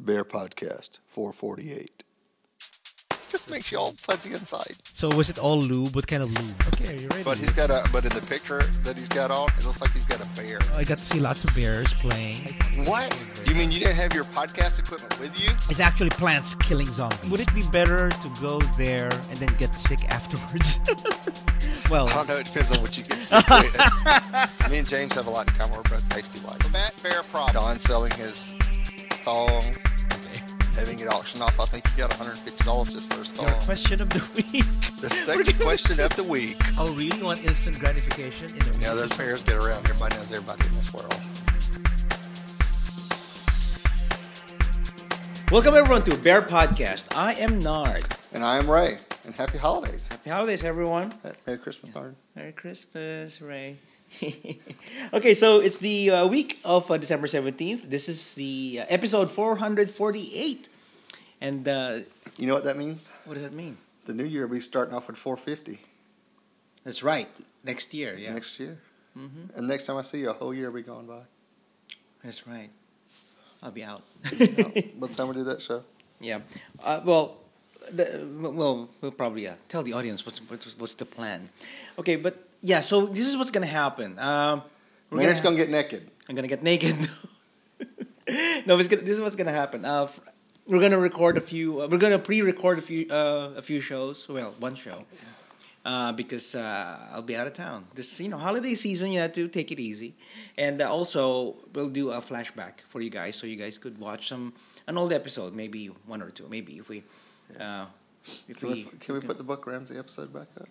BearPodcast 448. Just makes you all fuzzy inside. So was it all lube? What kind of lube? Okay, are you ready? But but in the picture that he's got on, it looks like he's got a bear. I got to see lots of bears playing. What? You mean you didn't have your podcast equipment with you? It's actually plants killing zombies. Would it be better to go there and then get sick afterwards? Well, I don't know. It depends on what you get sick with. Me and James have a lot in common. We're both tasty like. Matt Bear Prop. Don selling his thong. Having it auctioned off, I think he got $150 just for his thong. Your question of the week. The second question of the week. Oh, really? You want instant gratification? Yeah, those bears get around. Everybody knows everybody in this world. Welcome everyone to Bear Podcast. I am Nard. And I am Ray. And happy holidays. Happy holidays, everyone. Merry Christmas, Nard. Merry Christmas, Ray. Okay, so it's the week of December 17th. This is the episode 448. And you know what that means? what does that mean? The new year will be starting off with 450. That's right. Next year, yeah. Next year. Mm-hmm. And next time I see you, a whole year will be gone by. That's right. I'll be out. By the time we do that show. Yeah. We'll probably tell the audience what's the plan. Okay, but yeah, so this is what's gonna happen. Maynard's going to get naked. I'm gonna get naked. No, this is what's gonna happen. We're gonna record a few. We're gonna pre-record a few shows. Well, one show, because I'll be out of town. This holiday season. You have to take it easy, and also we'll do a flashback for you guys, so you guys could watch an old episode, maybe one or two, maybe if we. Can we put the Buck Ramsey episode back up?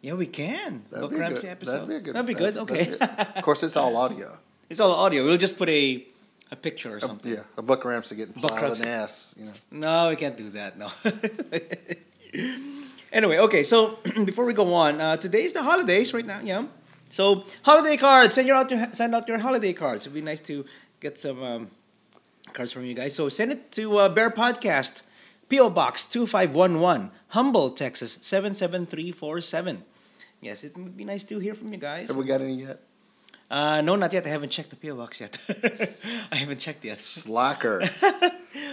Yeah, we can. That'd Buck Ramsey episode. That'd be good. Okay. Of course, it's all audio. It's all audio. We'll just put a picture or something. A Buck Ramsey getting plowed in the ass. No, we can't do that. No. Anyway, okay. So before we go on, today's the holidays right now. Yeah. So holiday cards. Send out your holiday cards. It'd be nice to get some cards from you guys. So send it to Bear Podcast, P.O. Box 2511, Humble, Texas 77347. Yes, it would be nice to hear from you guys. Have we got any yet? No, not yet. I haven't checked the P.O. Box yet. I haven't checked yet. Slacker.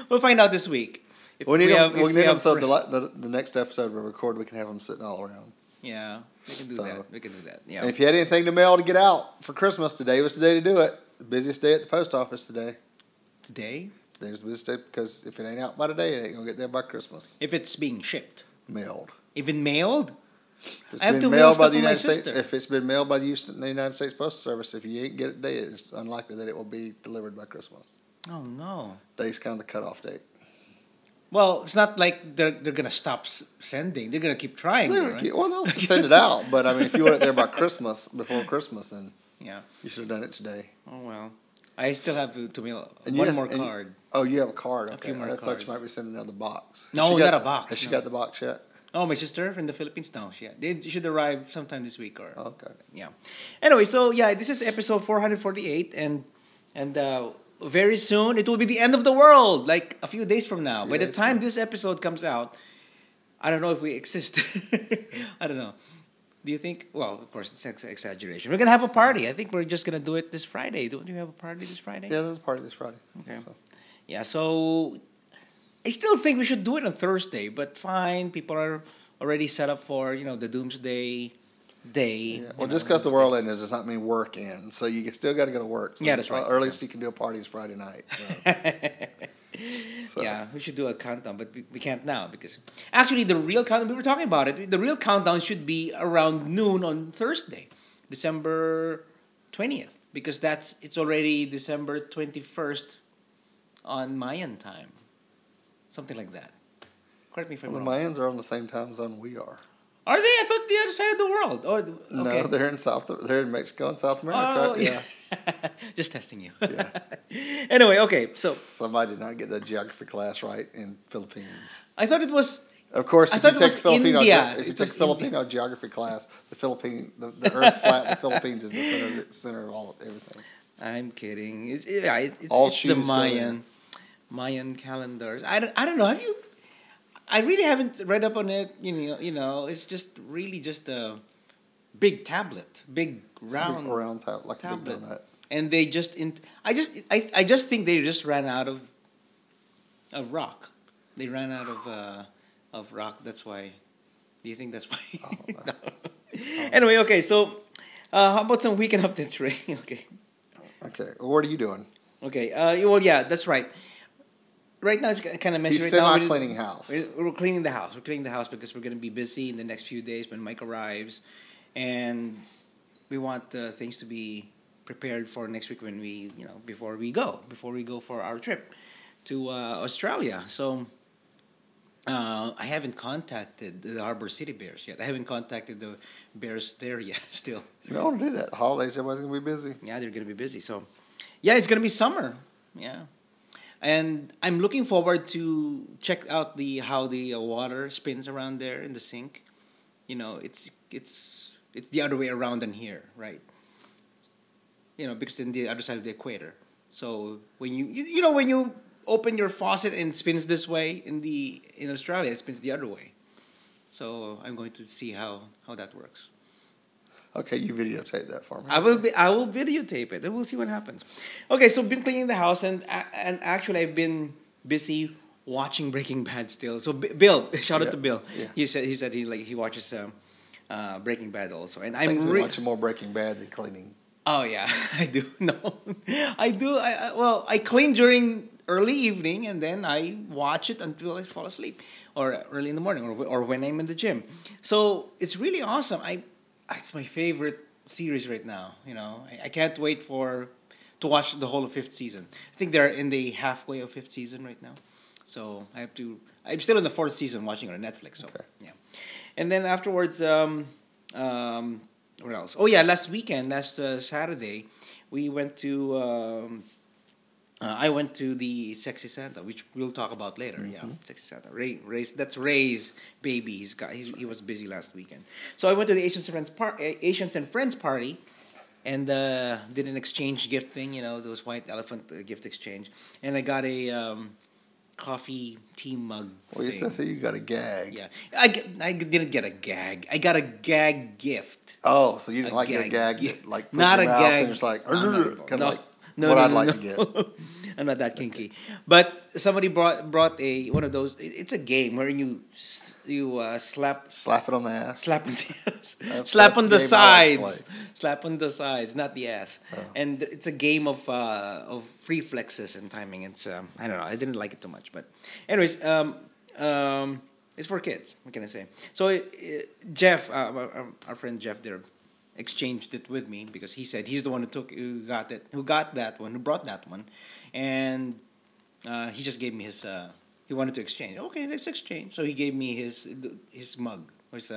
We'll find out this week. We need them so the next episode we record, we can have them sitting all around. Yeah, we can do that. We can do that. Yeah. And if you had anything to mail to get out for Christmas, today was the day to do it. The busiest day at the post office today. Today? Today's the busiest day because if it ain't out by today, it ain't going to get there by Christmas. If it's being shipped. Mailed. Even mailed? If it's been mailed by the United States, if it's been mailed by the United States Postal Service, if you ain't get it today, it's unlikely that it will be delivered by Christmas. Oh no! Day's kind of the cutoff date. Well, it's not like they're gonna stop sending. They're gonna keep trying. Right? They'll send it out, but I mean, if you want it there by Christmas, before Christmas, then you should have done it today. Oh well, I still have to mail one more card. Oh, you have a card. Okay, I thought you might be sending another box. No, not a box. Has she got the box yet? Oh, my sister in the Philippines now. They should arrive sometime this week or. Okay. Yeah. Anyway, so this is episode 448, and very soon it will be the end of the world. Like a few days from now. By the time this episode comes out, I don't know if we exist. I don't know. Do you think? Well, of course, it's exaggeration. We're gonna have a party. I think we're just gonna do it this Friday. Don't you have a party this Friday? Yeah, there's a party this Friday. Okay. So. Yeah. So. I still think we should do it on Thursday, but fine. People are already set up for the Doomsday Day. Yeah. Well, just because the world ends does not mean work ends. So you still got to go to work. So yeah, that's right. Earliest you can do a party is Friday night. So. Yeah, we should do a countdown, but we can't now because actually the real countdown, we were talking about it. The real countdown should be around noon on Thursday, December 20th, because it's already December 21st on Mayan time. Something like that. Correct me if I'm wrong. The Mayans are on the same time zone we are. Are they? I thought the other side of the world. Okay. No, they're in Mexico and South America. Oh, yeah. Just testing you. Yeah. Anyway, okay. So somebody did not get the geography class right in Philippines. I thought it was. Of course, if you take Filipino India. geography class, the Earth's flat. And the Philippines is the center of everything. I'm kidding. It's the Mayan calendars. I don't know. Have you? I really haven't read up on it. It's just really just a big tablet, big round tablet, like a big donut. And they I just think they just ran out of of rock. They ran out of rock. That's why. Do you think that's why? No. Anyway, okay. So, how about some weekend updates, Ray? Okay. Okay. Well, what are you doing? Okay. Well, yeah, that's right. Right now, it's kind of messy. He's Right now, semi-cleaning house. we're cleaning the house. We're cleaning the house because we're going to be busy in the next few days when Mike arrives, and we want things to be prepared for next week when we, before we go for our trip to Australia. So I haven't contacted the Harbor City Bears yet. I haven't contacted the Bears there yet. Still, You don't want to do that. Holidays, everybody's gonna be busy. yeah, they're going to be busy. So, yeah, it's going to be summer. Yeah. And I'm looking forward to check out how the water spins around there in the sink. It's the other way around than here, right? Because in the other side of the equator. So when when you open your faucet and it spins this way in Australia, it spins the other way. So I'm going to see how that works. Okay, you videotape that for me. I will videotape it and we'll see what happens. Okay, so been cleaning the house and actually I've been busy watching Breaking Bad still. So Bill, shout out to Bill. Yeah. He said he watches Breaking Bad also, and Thanks I'm for watching more Breaking Bad than cleaning. Oh yeah, I do. No, I do. I clean during early evening and then I watch it until I fall asleep, or early in the morning, or when I'm in the gym. So it's really awesome. It's my favorite series right now. I can't wait to watch the whole of fifth season. I think they're in the halfway of fifth season right now. So I'm still in the fourth season watching it on Netflix. So Okay. yeah, and then afterwards, what else? Oh yeah, last Saturday, we went to. I went to the Sexy Santa, which we'll talk about later. Mm-hmm. Yeah, Sexy Santa. That's Ray's baby. He was busy last weekend, so I went to the Asians and Friends party, and did an exchange gift thing. Those white elephant gift exchange, and I got a coffee tea mug. Well, you thing. said so you got a gag. Yeah, I didn't get a gag. I got a gag gift. Oh, so you didn't get a gag that, like put not in a your mouth gag. and it's like No, I'd like to get. I'm not that kinky, but somebody brought one of those. It's a game where you slap Slap it on the ass. slap on the ass, That's slap on the game I like to sides, slap on the sides, not the ass. Oh. And it's a game of reflexes and timing. It's I don't know. I didn't like it too much, but anyways, it's for kids. What can I say? So Jeff, our friend Jeff, there exchanged it with me because he said he's the one who brought that one, and he just gave me his. He wanted to exchange. Okay, let's exchange. So he gave me his mug, his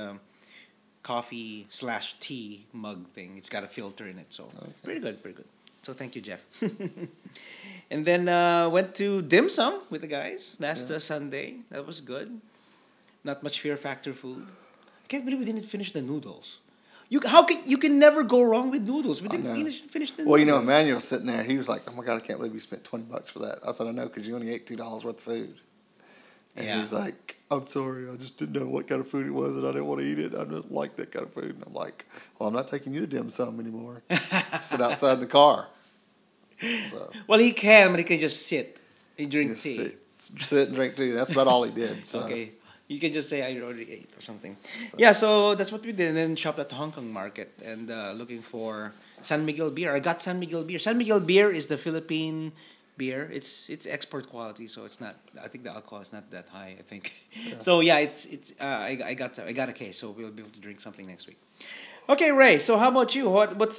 coffee/tea mug thing. It's got a filter in it, so pretty good. So thank you, Jeff. And then went to dim sum with the guys last Sunday. That was good. Not much Fear Factor food. I can't believe we didn't finish the noodles. You can never go wrong with noodles. We didn't finish the noodles. Well, Emmanuel was sitting there. He was like, "Oh my God, I can't believe you spent $20 for that." I said, "I know, because you only ate $2 worth of food." And he was like, "I'm sorry, I just didn't know what kind of food it was, and I didn't want to eat it. I didn't like that kind of food." And I'm like, "Well, I'm not taking you to dim sum anymore. Sit outside the car." So, well, he can, but he can just sit and drink tea. Sit and drink tea. That's about all he did. So. Okay. You can just say, I already ate or something. Yeah, so that's what we did. And then shopped at the Hong Kong market and looking for San Miguel beer. I got San Miguel beer. San Miguel beer is the Philippine beer. It's export quality, so it's not. I think the alcohol is not that high. I think. Yeah. So yeah, I got a case, so we'll be able to drink something next week. Okay, Ray. So how about you? What's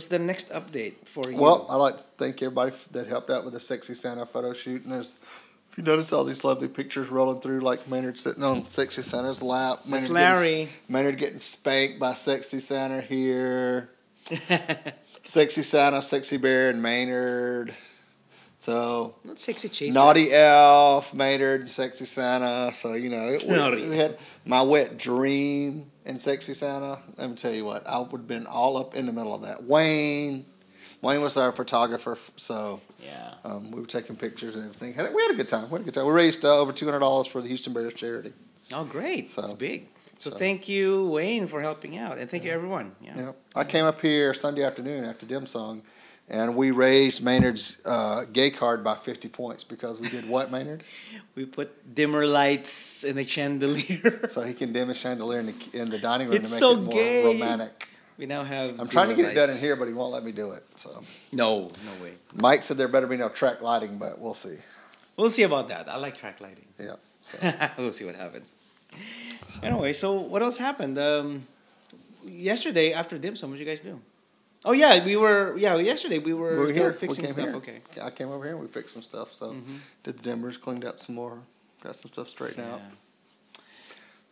the next update for you? Well, I'd like to thank everybody that helped out with the Sexy Santa photo shoot. And if you notice all these lovely pictures rolling through, like Maynard sitting on Sexy Santa's lap. That's Larry. Maynard getting spanked by Sexy Santa here. Sexy Santa, Sexy Bear, and Maynard. So not Sexy Chaser. Naughty Elf, Maynard, and Sexy Santa. So we had my wet dream and Sexy Santa. Let me tell you what, I would have been all up in the middle of that. Wayne was our photographer, so yeah, we were taking pictures and everything. We had a good time. We raised over $200 for the Houston Bears charity. Oh, great! So, that's big. So thank you, Wayne, for helping out, and thank you, everyone. Yeah. I came up here Sunday afternoon after dim sum, And we raised Maynard's gay card by 50 points because we did what, Maynard? We put dimmer lights in the chandelier. So he can dim his chandelier in the dining room It's to make so it more gay. romantic. We now have. I'm trying to get dimmer it done in lights. here, but he won't let me do it. So No way. Mike said there better be no track lighting, but we'll see. We'll see about that. I like track lighting. Yeah. So. We'll see what happens. Anyway, so what else happened? Yesterday after dim sum, what did you guys do? Oh yeah, yesterday we were still here. fixing We came stuff. here. Okay. I came over here and we fixed some stuff. So did the dimmers, cleaned up some more, got some stuff straightened out.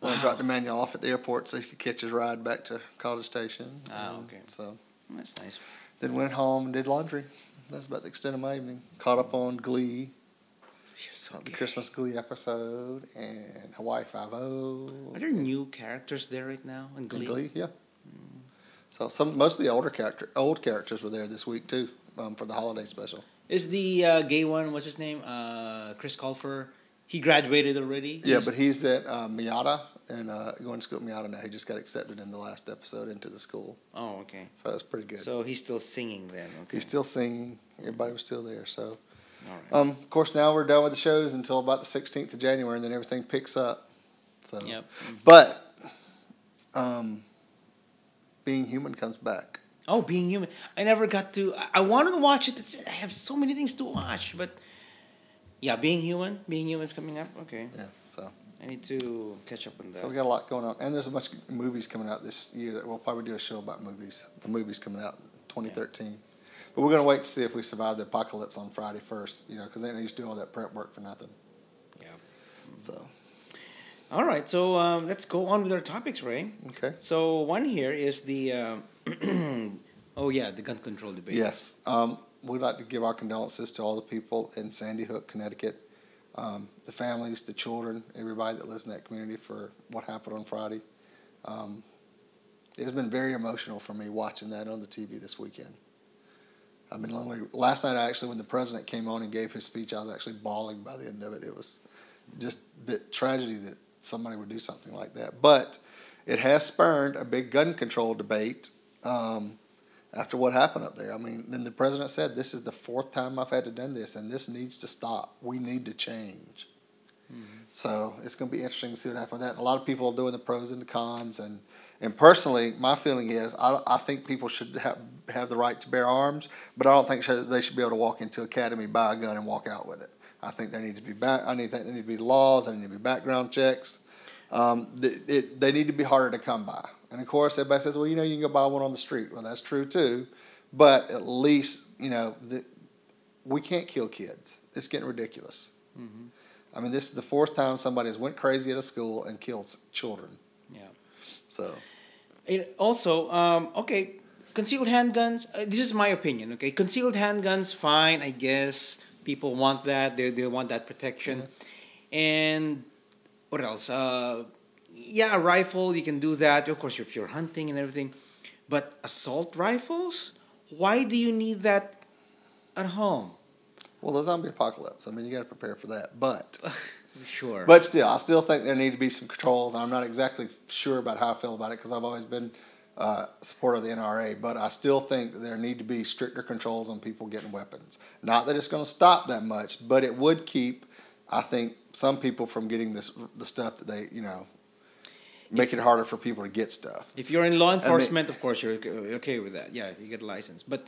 Then I dropped Emmanuel off at the airport so he could catch his ride back to College Station. Okay. So That's nice. then went home and did laundry. That's about the extent of my evening. Caught up on Glee. The Christmas Glee episode and Hawaii Five-O. Are there new characters there right now in In Glee? Glee, yeah. So most of the old characters were there this week too, for the holiday special. Is the gay one? What's his name? Chris Colfer. He graduated already. Yeah, but he's at Miata and going to school at Miata now. He just got accepted in the last episode into the school. Oh, okay. So that's pretty good. So he's still singing then. Okay. He's still singing. Everybody was still there. So, All right. of course, now we're done with the shows until about the 16th of January, and then everything picks up. So, Yep. But Being Human comes back. Oh, Being Human. I never got to. I wanted to watch it. I have so many things to watch, but yeah, Being Human. Being Human's coming up. Okay. Yeah. So. I need to catch up on that. So we got a lot going on, and there's a bunch of movies coming out this year that we'll probably do a show about movies. The movies coming out in 2013, but we're gonna wait to see if we survive the apocalypse on Friday first. Because they used to do all that prep work for nothing. Yeah. So. All right, so let's go on with our topics, Ray. Okay. So one here is the the gun control debate. Yes. We'd like to give our condolences to all the people in Sandy Hook, Connecticut, the families, the children, everybody that lives in that community for what happened on Friday. It's been very emotional for me watching that on the TV this weekend. I've been lonely. Last night, actually, when the president came on and gave his speech, I was actually bawling by the end of it. It was just the tragedy that somebody would do something like that. But it has spurred a big gun control debate after what happened up there. I mean, then the president said, this is the fourth time I've had to do this, and this needs to stop. We need to change. So it's going to be interesting to see what happens with that. And a lot of people are doing the pros and the cons. And personally, my feeling is I think people should have the right to bear arms, but I don't think they should be able to walk into academy, buy a gun, and walk out with it. I think there need to be there need to be laws. There need to be background checks. They need to be harder to come by. And of course, everybody says, "Well, you can go buy one on the street." Well, that's true too, but at least we can't kill kids. It's getting ridiculous. Mm-hmm. I mean, this is the fourth time somebody has went crazy at a school and killed children. Yeah. So. Also, okay, concealed handguns. This is my opinion. Okay, concealed handguns, fine, I guess. People want that. They want that protection. Yeah. And what else? A rifle, you can do that. Of course, if you're hunting and everything. But assault rifles? Why do you need that at home? Well, the zombie apocalypse. I mean, you got to prepare for that. But sure. But still, I still think there need to be some controls. I'm not exactly sure about how I feel about it because I've always been a supporter of the NRA. But I still think that there need to be stricter controls on people getting weapons. Not that it's going to stop that much, but it would keep, I think, some people from getting the stuff that they, make it harder for people to get stuff. If you're in law enforcement, of course, you're okay with that. Yeah, you get a license. But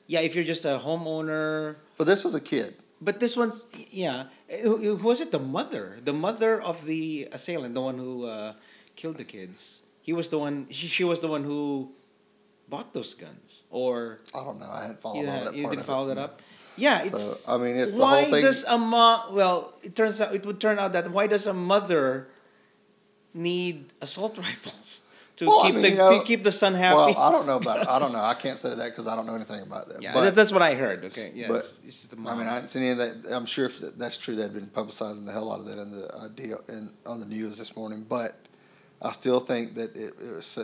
yeah, if you're just a homeowner. But this was a kid. But this one's, who was it? The mother of the assailant, the one who killed the kids. He was the one. She was the one who bought those guns. Or I don't know. I hadn't followed all that. You didn't follow that up. No. Yeah, it's. So, I mean, it's the whole thing. Why does it would turn out that why does a mother need assault rifles? To keep the son happy. Well, I don't know about it. I don't know. I can't say that because I don't know anything about that. Yeah, that's what I heard. Okay, yeah. But I mean, I haven't seen any of that. I'm sure if that's true, they've been publicizing the hell out of that in the on the news this morning. But I still think that it's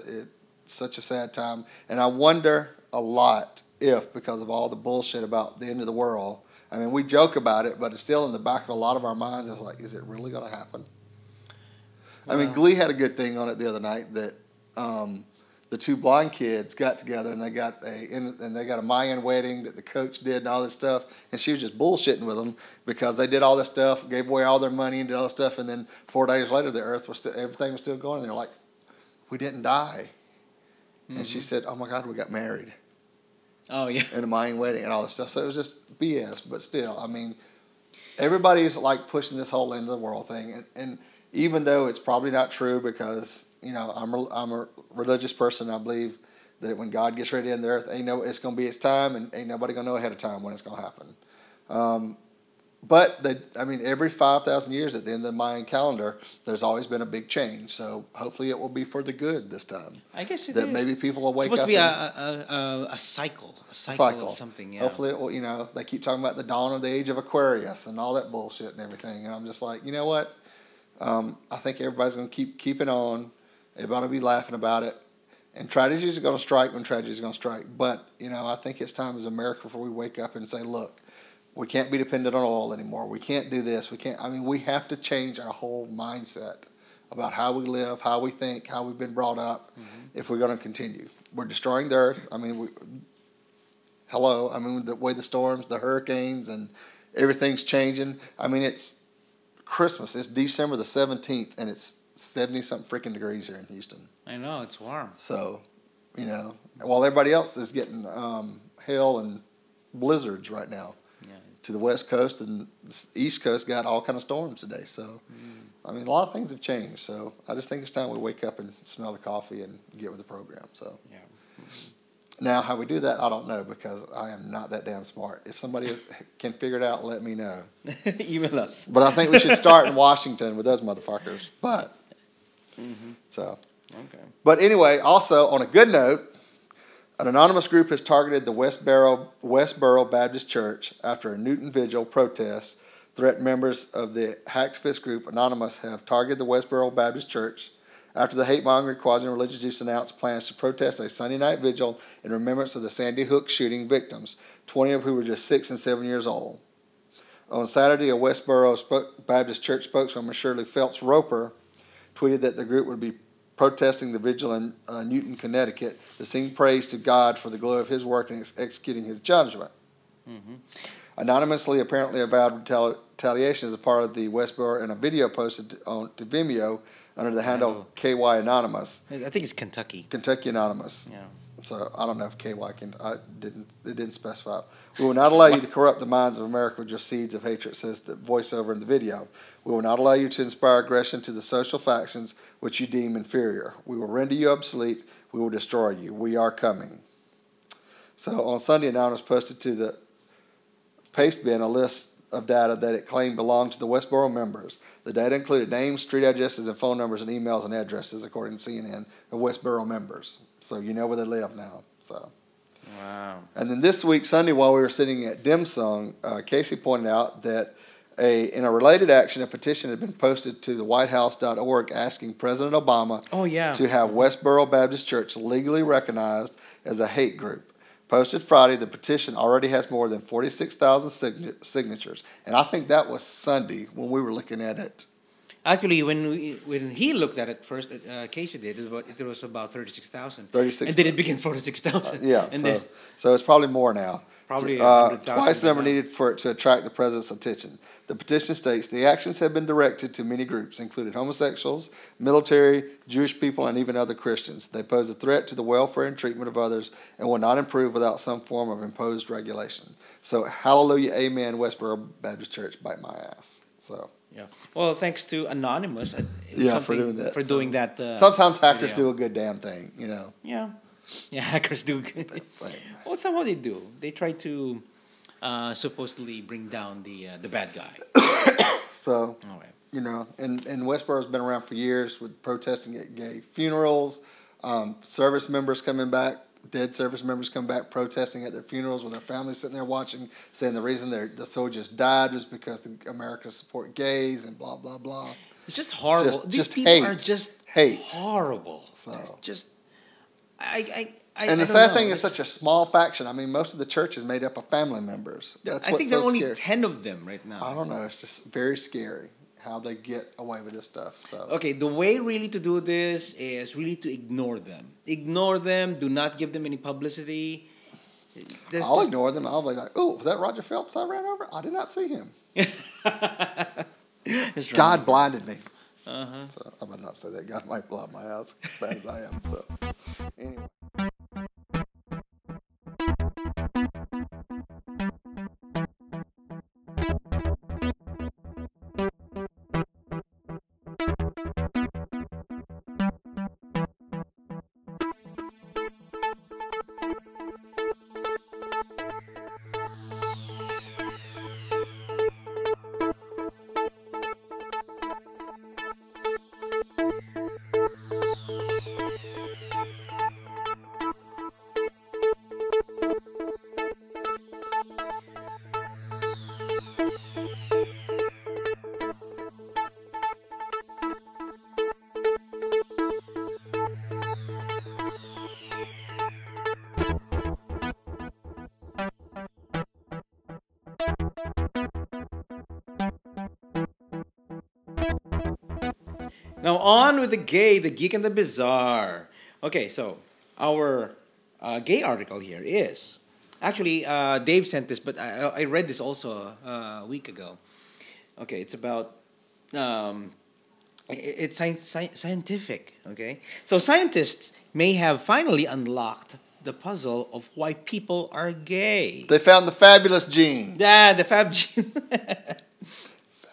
such a sad time, and I wonder a lot if because of all the bullshit about the end of the world. I mean, we joke about it, but it's still in the back of a lot of our minds. It's like, is it really going to happen? I mean, Glee had a good thing on it the other night that the two blind kids got together and they got a Mayan wedding that the coach did and all this stuff, and she was just bullshitting with them because they did all this stuff, gave away all their money and did all this stuff, and then 4 days later the earth was everything was still going, and they're like, we didn't die. And she said, oh my God, we got married. Oh yeah. In a Mayan wedding and all this stuff. So it was just BS, but still, I mean, everybody's like pushing this whole end of the world thing, and even though it's probably not true because, you know, I'm a religious person. I believe that when God gets ready to end the earth, it's going to be its time, and ain't nobody going to know ahead of time when it's going to happen. But every 5,000 years at the end of the Mayan calendar, there's always been a big change. So hopefully it will be for the good this time. I guess it that is. Maybe people will wake up. It's supposed to be a cycle of something. Yeah. Hopefully it will. You know, they keep talking about the dawn of the age of Aquarius and all that bullshit and everything, and I'm just like, you know what? I think everybody's going to keep it on. Everybody will be laughing about it. And tragedies are going to strike when tragedies are going to strike. But, you know, I think it's time as America before we wake up and say, look, we can't be dependent on oil anymore. We can't do this. We have to change our whole mindset about how we live, how we think, how we've been brought up if we're going to continue. We're destroying the earth. I mean, the way the storms, the hurricanes, and everything's changing. I mean, it's Christmas. It's December the 17th, and it's 70-something freaking degrees here in Houston. I know, it's warm. So, you know, while everybody else is getting hail and blizzards right now. Yeah. To the West Coast and the East Coast got all kind of storms today. So, I mean, a lot of things have changed. So, I just think it's time we wake up and smell the coffee and get with the program. So, yeah. Now, how we do that, I don't know because I am not that damn smart. If somebody can figure it out, let me know. Email us. But I think we should start in Washington with those motherfuckers. But, so. Okay. But anyway, also, on a good note, an anonymous group has targeted the Westboro Baptist Church after a Newton Vigil protest threatened members of the hacktivist group Anonymous have targeted the Westboro Baptist Church after the hate-mongering quasi-religious Jews announced plans to protest a Sunday night vigil in remembrance of the Sandy Hook shooting victims, 20 of who were just 6 and 7 years old. On Saturday, a Westboro Baptist Church spokeswoman, Shirley Phelps Roper, tweeted that the group would be protesting the vigil in Newton, Connecticut, to sing praise to God for the glory of his work in executing his judgment. Anonymously, apparently avowed retaliation as a part of the Westboro in a video posted to Vimeo under the handle KY Anonymous. I think it's Kentucky. Kentucky Anonymous. Yeah. So I don't know if KY can. It didn't specify. We will not allow you to corrupt the minds of America with your seeds of hatred, says the voiceover in the video. We will not allow you to inspire aggression to the social factions which you deem inferior. We will render you obsolete. We will destroy you. We are coming. So on Sunday, Anonymous posted to the paste bin a list of data that it claimed belonged to the Westboro members. The data included names, street addresses, and phone numbers and emails and addresses, according to CNN, of Westboro members. So you know where they live now. So, wow. And then this week, Sunday, while we were sitting at dim sum, Casey pointed out that in a related action, a petition had been posted to the whitehouse.org asking President Obama to have Westboro Baptist Church legally recognized as a hate group. Posted Friday, the petition already has more than 46,000 signatures. And I think that was Sunday when we were looking at it. Actually, when he looked at it first, Casey did, it was about 36,000. 36,000. And then it became 46,000. So it's probably more now. Probably twice the number needed for it to attract the president's attention. The petition states the actions have been directed to many groups, including homosexuals, military, Jewish people, and even other Christians. They pose a threat to the welfare and treatment of others and will not improve without some form of imposed regulation. So, hallelujah, amen, Westboro Baptist Church, bite my ass. So. Yeah. Well, thanks to Anonymous. For doing that. For doing that. Sometimes hackers do a good damn thing, you know. Yeah. Yeah, hackers do. Well, somehow they do. They try to supposedly bring down the bad guy. So, you know, and Westboro's been around for years with protesting at gay funerals, service members coming back, dead service members come back protesting at their funerals with their families sitting there watching, saying the reason the soldiers died was because America support gays and blah, blah, blah. It's just horrible. These people are just horrible. So just... And the sad thing is such a small faction. I mean, most of the church is made up of family members. I think there are only 10 of them right now. I don't know. It's just very scary. how they get away with this stuff. So Okay, the way really to do this is really to ignore them. Ignore them. Do not give them any publicity. I'll ignore them. I'll be like, "Oh, was that Roger Phelps I ran over? I did not see him. God blinded me." So I better not say that. God might blind my eyes as bad as I am. So anyway. Now on with the gay, the geek, and the bizarre. Okay, so our gay article here is actually Dave sent this, but I read this also a week ago. Okay, it's about it's scientific. Okay, so scientists may have finally unlocked the puzzle of why people are gay. They found the fabulous gene. Yeah, the fab gene.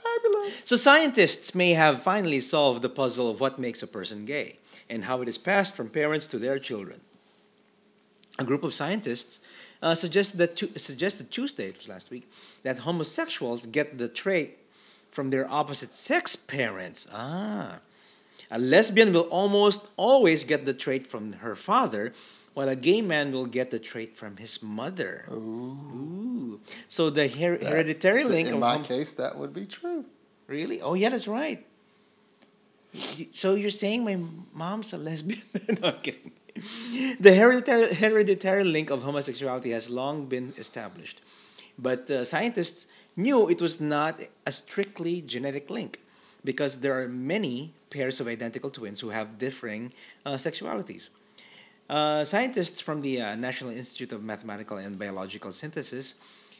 Fabulous. So scientists may have finally solved the puzzle of what makes a person gay and how it is passed from parents to their children. A group of scientists suggested Tuesday, it was last week, that homosexuals get the trait from their opposite sex parents. A lesbian will almost always get the trait from her father, while a gay man will get the trait from his mother. Ooh. So the hereditary link... In my case, that would be true. Really? Oh, yeah, that's right. So you're saying my mom's a lesbian? No, I'm kidding. The hereditary link of homosexuality has long been established. But scientists knew it was not a strictly genetic link because there are many pairs of identical twins who have differing sexualities. Scientists from the National Institute of Mathematical and Biological Synthesis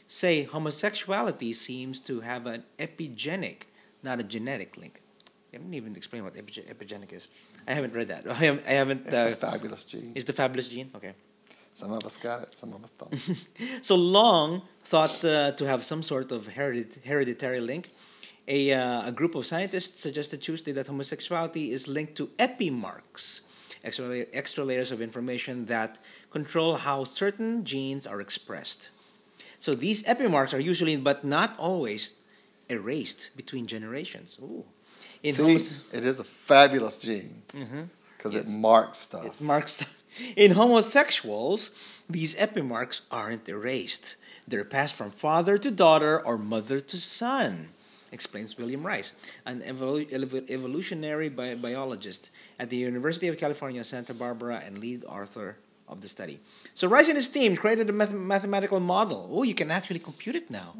say homosexuality seems to have an epigenetic, not a genetic link. I haven't even explained what epigenetic is. I haven't read that. I haven't. It's the fabulous gene. It's the fabulous gene? Okay. Some of us got it, some of us don't. So long thought to have some sort of hereditary link. A group of scientists suggested Tuesday that homosexuality is linked to epimarks, extra layers of information that control how certain genes are expressed. So these epimarks are usually, but not always, erased between generations. Ooh. It is a fabulous gene because it marks stuff. It marks stuff. In homosexuals, these epimarks aren't erased. They're passed from father to daughter or mother to son, explains William Rice, an evolutionary biologist at the University of California, Santa Barbara, and lead author of the study. So Rice and his team created a mathematical model. Oh, you can actually compute it now.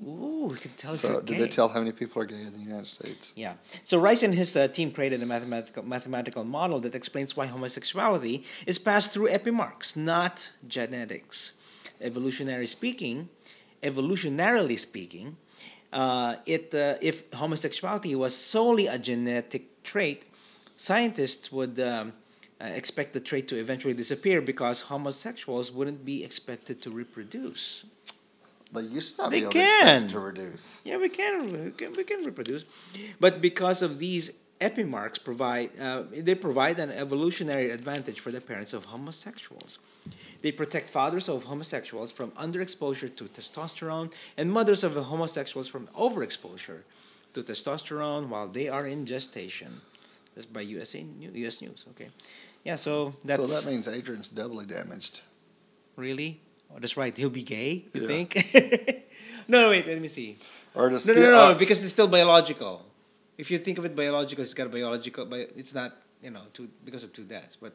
Oh, you can tell if you're gay. Did they tell how many people are gay in the United States? Yeah. So Rice and his team created a mathematical model that explains why homosexuality is passed through epimarks, not genetics. Evolutionarily speaking, if homosexuality was solely a genetic trait, scientists would expect the trait to eventually disappear because homosexuals wouldn't be expected to reproduce. They used to not be able to expect to reduce. Yeah, we can reproduce, but because of these epimarks, they provide an evolutionary advantage for the parents of homosexuals. They protect fathers of homosexuals from underexposure to testosterone and mothers of homosexuals from overexposure to testosterone while they are in gestation. That's by US News. Okay, yeah. So that means Adrian's doubly damaged. Really? Oh, that's right. He'll be gay. You think? No, wait. Let me see. Or no, because it's still biological. If you think of it biological, it's got a biological, but it's not. Because of two dads. But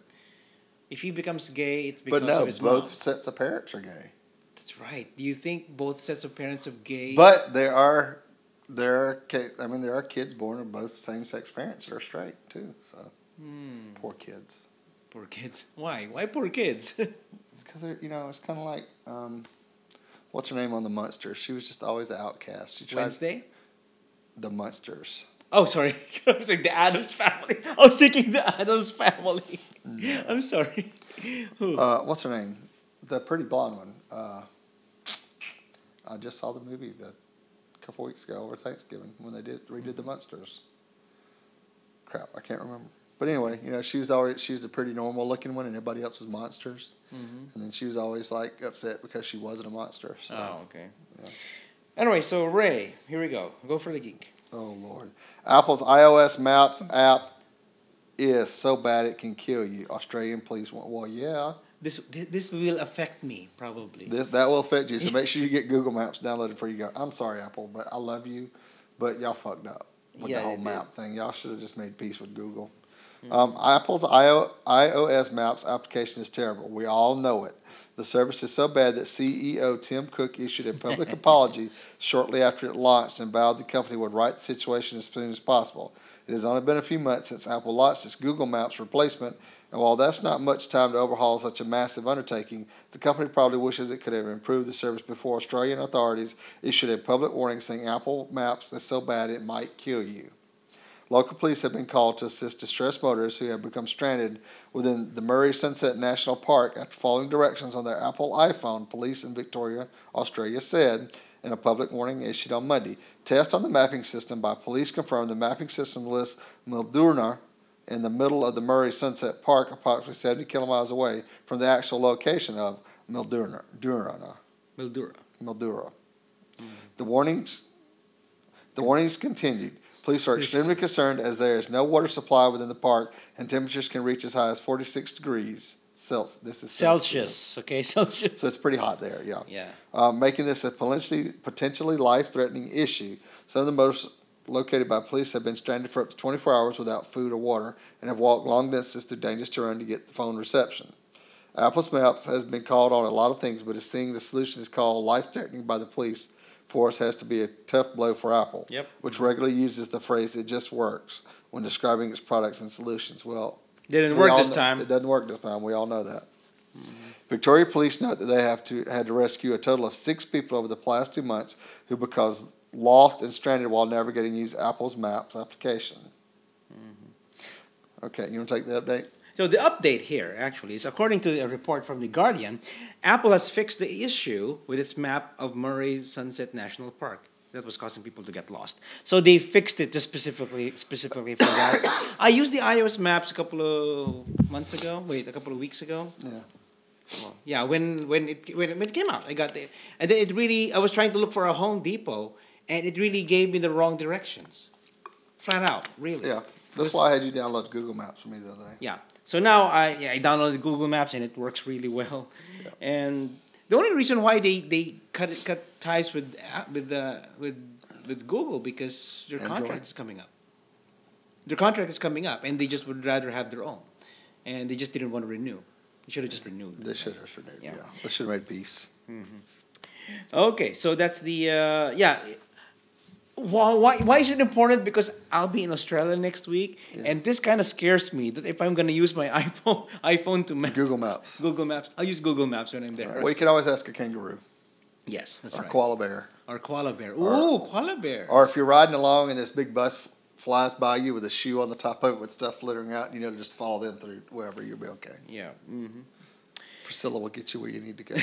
if he becomes gay, it's because of his mom. Both sets of parents are gay. That's right. Do you think both sets of parents are gay? But there are there are kids born of both same-sex parents that are straight too. So poor kids. Poor kids. Why? Why poor kids? Because it's kind of like what's her name on the Munsters? She was just always an outcast. She tried Wednesday? The Munsters. Oh, sorry. I was like the Addams Family. I was thinking the Addams Family. No. I'm sorry. Who? What's her name? The pretty blonde one. I just saw the movie a couple weeks ago over Thanksgiving when they redid the Munsters. Crap, I can't remember. But anyway, she was a pretty normal looking one, and everybody else was monsters. Mm-hmm. And then she was always like upset because she wasn't a monster. So, okay. Yeah. Anyway, so Ray, here we go. Go for the geek. Oh Lord, Apple's iOS Maps app is so bad it can kill you. Australian police want. Well, yeah. This will affect me probably. That will affect you. So make sure you get Google Maps downloaded before you go. I'm sorry, Apple, but I love you, but y'all fucked up with the whole map thing. Y'all should have just made peace with Google. Apple's iOS Maps application is terrible. We all know it. The service is so bad that CEO Tim Cook issued a public apology shortly after it launched and vowed the company would right the situation as soon as possible. It has only been a few months since Apple launched its Google Maps replacement, and while that's not much time to overhaul such a massive undertaking, the company probably wishes it could have improved the service before Australian authorities issued a public warning saying Apple Maps is so bad it might kill you. Local police have been called to assist distressed motorists who have become stranded within the Murray Sunset National Park after following directions on their Apple iPhone, police in Victoria, Australia said in a public warning issued on Monday. Tests on the mapping system by police confirmed the mapping system lists Mildura in the middle of the Murray Sunset Park, approximately 70 kilometers away from the actual location of Mildura. Mm-hmm. The warnings continued. Police are extremely concerned as there is no water supply within the park and temperatures can reach as high as 46 degrees Celsius. This is Celsius. Okay, Celsius. So it's pretty hot there, yeah. Yeah. Making this a potentially life-threatening issue. Some of the motorists located by police have been stranded for up to 24 hours without food or water and have walked long distances through dangerous terrain to get the phone reception. Apple's Maps has been called on a lot of things, but seeing the solution is called life-threatening by the police force has to be a tough blow for Apple, which regularly uses the phrase "it just works" when describing its products and solutions. Well, didn't work this time. It doesn't work this time. We all know that. Mm-hmm. Victoria police note that they had to rescue a total of 6 people over the past 2 months who because lost and stranded while navigating use Apple's Maps application. Mm-hmm. Okay, you want to take the update? So the update here, actually, is according to a report from The Guardian, Apple has fixed the issue with its map of Murray Sunset National Park that was causing people to get lost. So they fixed it just specifically for that. I used the iOS maps a couple of weeks ago. Yeah. Well, yeah, when it came out, I got it, and then I was trying to look for a Home Depot, and it really gave me the wrong directions, flat out, really. Yeah, that's why I had you download Google Maps for me the other day. Yeah. So now I downloaded Google Maps and it works really well. Yeah. And the only reason why they cut ties with Google because their contract is coming up. Their contract is coming up, and they just would rather have their own, and they just didn't want to renew. They should have just renewed. They should have renewed. Yeah. They should have made peace. Mm-hmm. Okay, so that's the Why is it important? Because I'll be in Australia next week, and this kind of scares me that if I'm going to use my iPhone to map Google Maps. I'll use Google Maps when I'm there. Well, you can always ask a kangaroo. Yes, that's right. Or koala bear. Or koala bear. Ooh, koala bear. Or if you're riding along and this big bus flies by you with a shoe on the top of it with stuff flittering out, to just follow them through wherever you'll be okay. Yeah. Mm-hmm. Priscilla will get you where you need to go.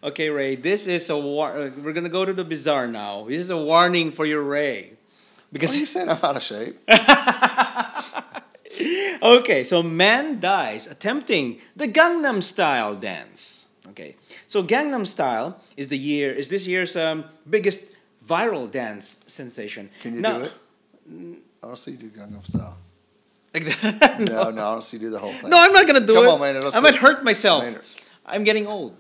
Okay, Ray, this is we're going to go to the bizarre now. This is a warning for you, Ray. Because what are you saying? I'm out of shape. Okay, so man dies attempting the Gangnam Style dance. Okay, so Gangnam Style is this year's biggest viral dance sensation. Can you do it? I don't see you do Gangnam Style. Like that? No, I don't see you do the whole thing. No, I'm not going to do it. Come on, man. I might hurt myself. I'm getting old.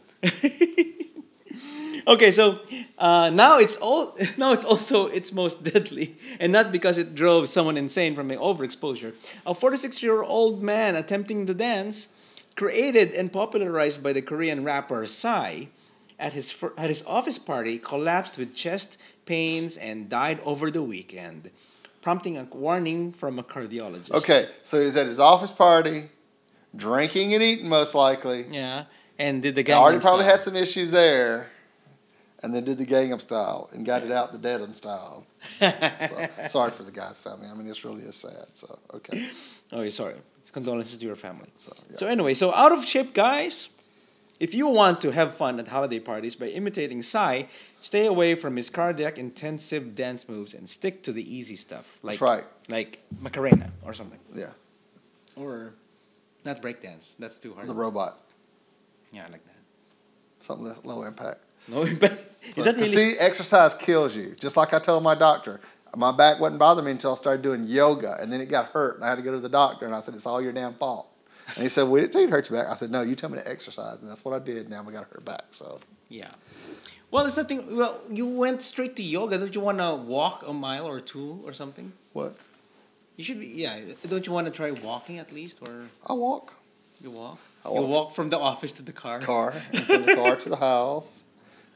Okay, so now it's also its most deadly, and not because it drove someone insane from an overexposure. A 46-year-old man attempting the dance, created and popularized by the Korean rapper Psy, at his office party, collapsed with chest pains and died over the weekend, prompting a warning from a cardiologist. Okay, so he's at his office party, drinking and eating most likely. Yeah, and did the He already Gangnam probably Style. had some issues there, and then did the Gangnam Style and got it out the Deadham Style. So, sorry for the guy's family. I mean, this really is sad. So, okay. Oh, sorry. Condolences to your family. So, yeah. So anyway, so out of shape guys, if you want to have fun at holiday parties by imitating Psy, stay away from his cardiac intensive dance moves and stick to the easy stuff. Like, That's right. Like Macarena or something. Yeah. Or not breakdance. That's too hard. The robot. Yeah, I like that. Something that's low impact. No, but is that really? See, exercise kills you. Just like I told my doctor. My back wasn't bothering me until I started doing yoga, and then it got hurt, and I had to go to the doctor, and I said, it's all your damn fault. And he said, well, did it tell you to hurt your back? I said, no, you told me to exercise, and that's what I did. Now we got to hurt back. So Yeah. Well, it's nothing. Well, you went straight to yoga. Don't you want to walk a mile or two or something? what? You should be. Yeah. Don't you want to try walking at least, or I walk. you walk? I You walk. walk from the office to the car. And from the car to the house,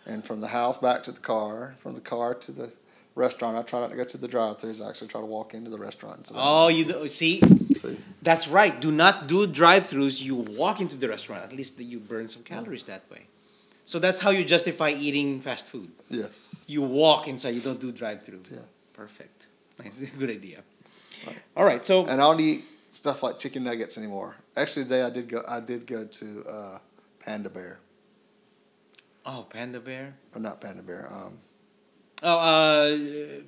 and from the house back to the car, from the car to the restaurant. I try not to go to the drive-thrus. I actually try to walk into the restaurant. And sit down. Oh, you do, see? See? That's right. Do not do drive-thrus. You walk into the restaurant. At least you burn some calories that way. So that's how you justify eating fast food. Yes. You walk inside. You don't do drive-thru. Yeah. Perfect. Nice. Good idea. Right. All right. So And I don't eat stuff like chicken nuggets anymore. Actually, today I did go to Panda Bear. oh, Panda Bear. Or not Panda Bear.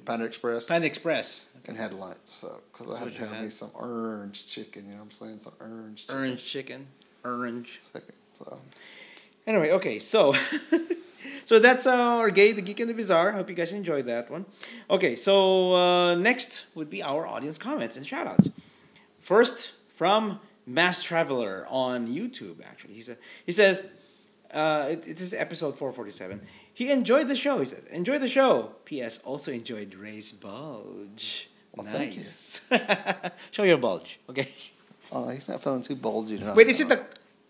Panda Express. Panda Express. And had lunch. So because I That's had what to you have had? me some orange chicken. You know what I'm saying? Some orange chicken. Orange chicken. Orange. So Anyway, okay, so so that's our Gay, the Geek, and the Bizarre. Hope you guys enjoyed that one. Okay, so next would be our audience comments and shoutouts. First, from Mass Traveler on YouTube, actually. He says, it is episode 447. He enjoyed the show, he says. Enjoy the show. P.S. Also enjoyed Ray's bulge. Well, nice. Show your bulge, okay? oh, he's not feeling too bulgy tonight. Wait, is it the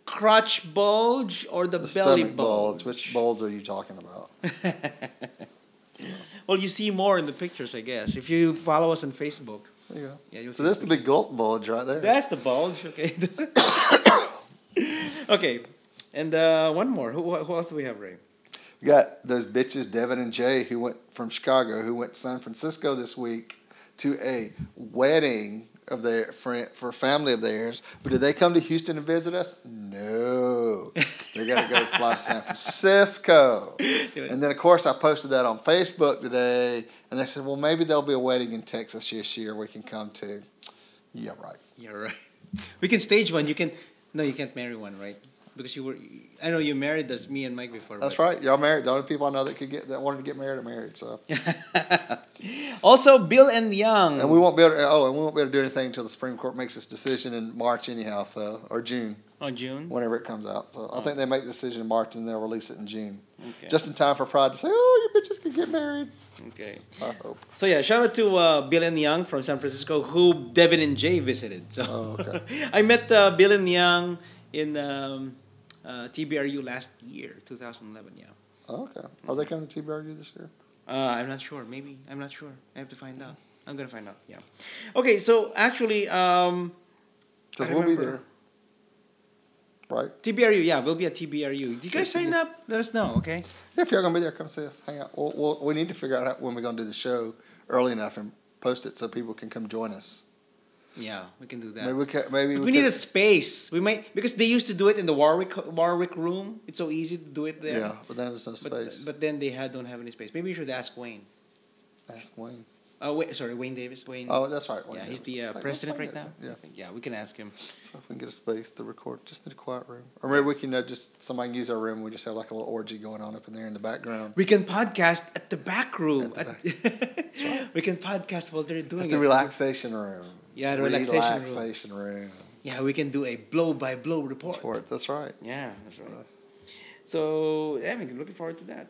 crotch bulge or the belly stomach bulge? Which bulge are you talking about? Well, you see more in the pictures, I guess. If you follow us on Facebook. There you go. Yeah, you'll So see there's the big gulp bulge right there. That's the bulge, okay. Okay, and one more. Who else do we have, Ray? We got those bitches, Devin and Jay, who went from Chicago, who went to San Francisco this week to a wedding of their friend for a family of theirs. But did they come to Houston and visit us? No. They got to go fly to San Francisco. And then, of course, I posted that on Facebook today, and they said, well, maybe there'll be a wedding in Texas this year we can come to. Yeah, right. Yeah, right. We can stage one. You can. No, you can't marry one, right? Because you were. I know you married as me and Mike before. That's but- right. Y'all married. The only people I know that wanted to get married are married. So, Also, Bill and Young. and we won't be able to do anything until the Supreme Court makes its decision in March anyhow. So, or June, on June. whenever it comes out. So, I think they make the decision in March and they'll release it in June, Okay. just in time for Pride to say, "Oh, you bitches can get married." Okay. I hope. So yeah, shout out to Bill and Young from San Francisco, who Devin and Jay visited. So Oh, okay. I met Bill and Young in TBRU last year, 2011. Yeah. Oh, okay. Are they coming to TBRU this year? I'm not sure. Maybe I'm not sure. I have to find out. I'm gonna find out. Yeah. Okay. So actually, Because I we'll be remember. there. Right? TBRU. Yeah, we'll be at TBRU. Did you guys sign up? Let us know. Okay. Yeah, if y'all gonna be there, come see us. Hang out. We need to figure out when we're gonna do the show early enough and post it so people can come join us. Yeah, we can do that. Maybe we can. Maybe But we we need could- a space. We might because they used to do it in the Warwick room. It's so easy to do it there. Yeah, but then there's no space. But then they don't have any space. Maybe you should ask Wayne. Ask Wayne. Wayne Davis. Wayne. Oh, that's right. yeah, Wayne he's Davis. the It's like, president let's right find now. it. I think. Yeah, we can ask him. So if we can get a space to record, just in a quiet room, or maybe we can just somebody can use our room. We just have like a little orgy going on up in there in the background. We can podcast at the back room. At the We can podcast while they're doing At the it. relaxation room. Yeah, the relaxation room. Yeah, we can do a blow-by-blow report. That's right. Yeah, that's right. So, yeah, we're looking forward to that.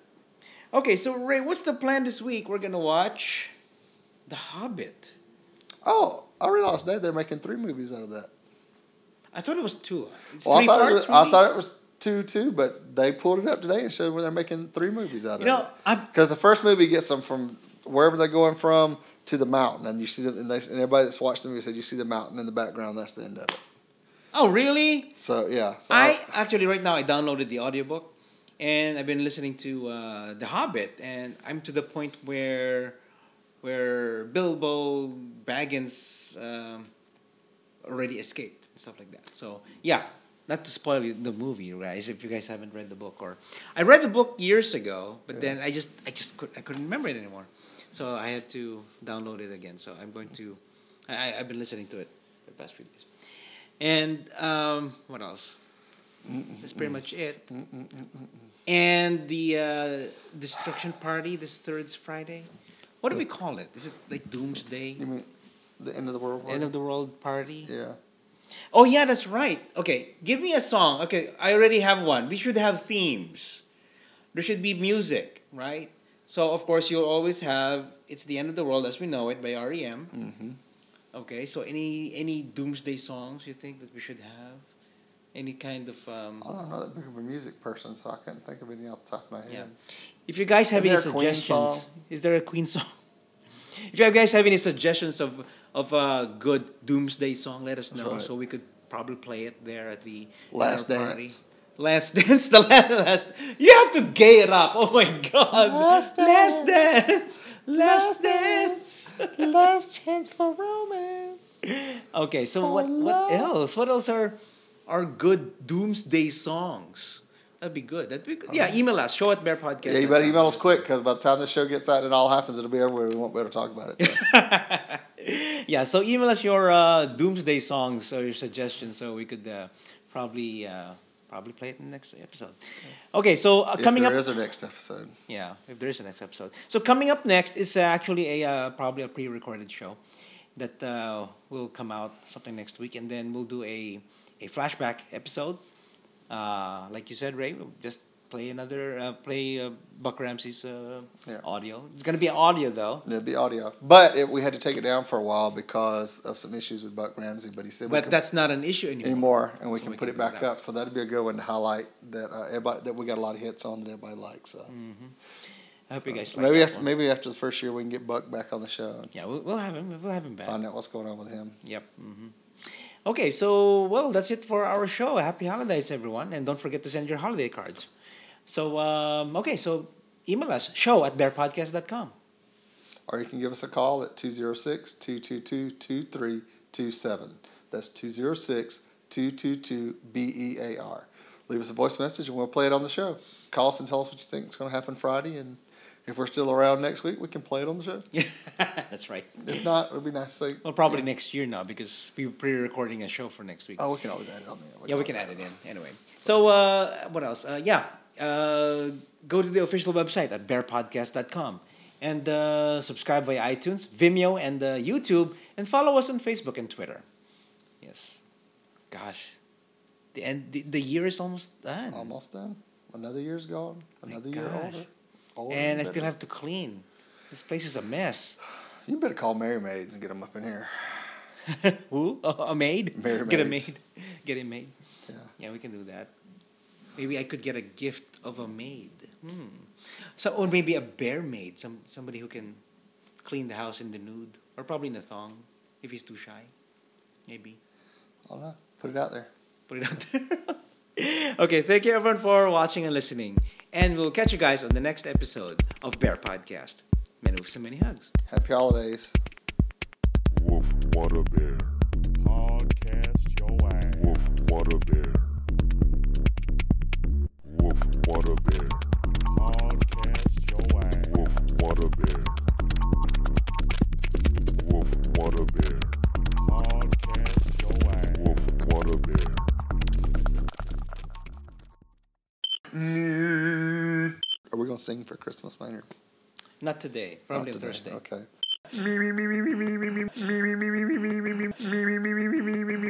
Okay, so Ray, what's the plan this week? We're gonna watch The Hobbit. Oh, I realized today they're making 3 movies out of that. I thought it was 2. It's Well, 3 parts. I thought it was 2 too, but they pulled it up today and showed where they're making 3 movies out of You know, it. Because the first movie gets them from wherever they're going from to the mountain, and you see them, and everybody that's watched the movie said you see the mountain in the background. That's the end of it. Oh, really? So yeah. So I actually right now I downloaded the audiobook, and I've been listening to The Hobbit, and I'm to the point where Bilbo Baggins already escaped and stuff like that. So yeah, not to spoil the movie, guys, if you guys haven't read the book. Or I read the book years ago, but then I couldn't remember it anymore, so I had to download it again. So I'm going to I've been listening to it for the past few days. And what else? That's pretty much it. And the Destruction Party this third Friday. What do we call it? Is it like Doomsday? You mean the end of the world party? End of the world party? Yeah. Oh yeah, that's right. Okay, give me a song. Okay, I already have one. We should have themes. There should be music, right? So of course you'll always have "It's the End of the World as We Know It" by REM. Mm-hmm. Okay, so any Doomsday songs you think that we should have? Any kind of I'm not that big of a music person, so I can't think of any off the top of my head. yeah. If you guys have any suggestions, is there a Queen song? If you guys have any suggestions of a good Doomsday song, let us know, so we could probably play it there at the Last dinner Dance. party. Last Dance, the last. You have to gay it up. Oh my God! Last Last Dance. Dance, Last Dance. Last chance for romance. Okay, so what else? What else are good Doomsday songs? That'd be good. Yeah, email us, show@BearPodcast. Yeah, you better email us quick, because by the time this show gets out and it all happens, it'll be everywhere. We won't be able to talk about it. So. Yeah, so email us your Doomsday songs or your suggestions, so we could probably play it in the next episode. Okay, so coming up, if there is a next episode. Yeah, if there is a next episode. So coming up next is actually probably a pre-recorded show that will come out something next week, and then we'll do a flashback episode. Like you said, Ray, we'll just play Buck Ramsey's audio. It's gonna be audio though. It'll be audio, but we had to take it down for a while because of some issues with Buck Ramsey. But he said, but that's not an issue anymore. And we can put it back up. So that'd be a good one to highlight that we got a lot of hits on that everybody likes. So. Mm-hmm. I hope you guys like maybe after the first year we can get Buck back on the show. Yeah, we'll have him. We'll have him back. Find out what's going on with him. Yep. Mm-hmm. Okay, so that's it for our show. Happy holidays, everyone, and don't forget to send your holiday cards. So so email us show@bearpodcast.com. Or you can give us a call at 206-222-2327. That's 206-222-BEAR. Leave us a voice message and we'll play it on the show. Call us and tell us what you think is going to happen Friday, and if we're still around next week, we can play it on the show. Yeah, that's right. If not, it would be nice to see. Well, probably next year now, because we're pre-recording a show for next week. Oh, we can always add it on there. We can add it in anyway. So what else? Go to the official website at bearpodcast.com and subscribe via iTunes, Vimeo, and YouTube, and follow us on Facebook and Twitter. Yes. Gosh, the year is almost done. Almost done. Another year's gone. Another year older. And I still have to clean. This place is a mess. You better call Mary Maids and get them up in here. Who? A maid? Mary Get a Maids. maid. Get a maid. Yeah, we can do that. Maybe I could get a gift of a maid. So, or maybe a bear maid. Somebody who can clean the house in the nude. Or probably in a thong, if he's too shy. Maybe. I don't know. Put it out there. Put it out there. Okay, thank you everyone for watching and listening. And we'll catch you guys on the next episode of Bear Podcast. Many woofs and many hugs. Happy holidays. Woof, what a bear. Podcast your ass. Woof, what a bear. Woof, what a bear. Podcast your ass. Woof, what a bear. Woof, what a bear. Podcast your ass. Woof, what a bear. Are we going to sing for Christmas, Maynard? Not today. Probably Not on today. Thursday. Okay.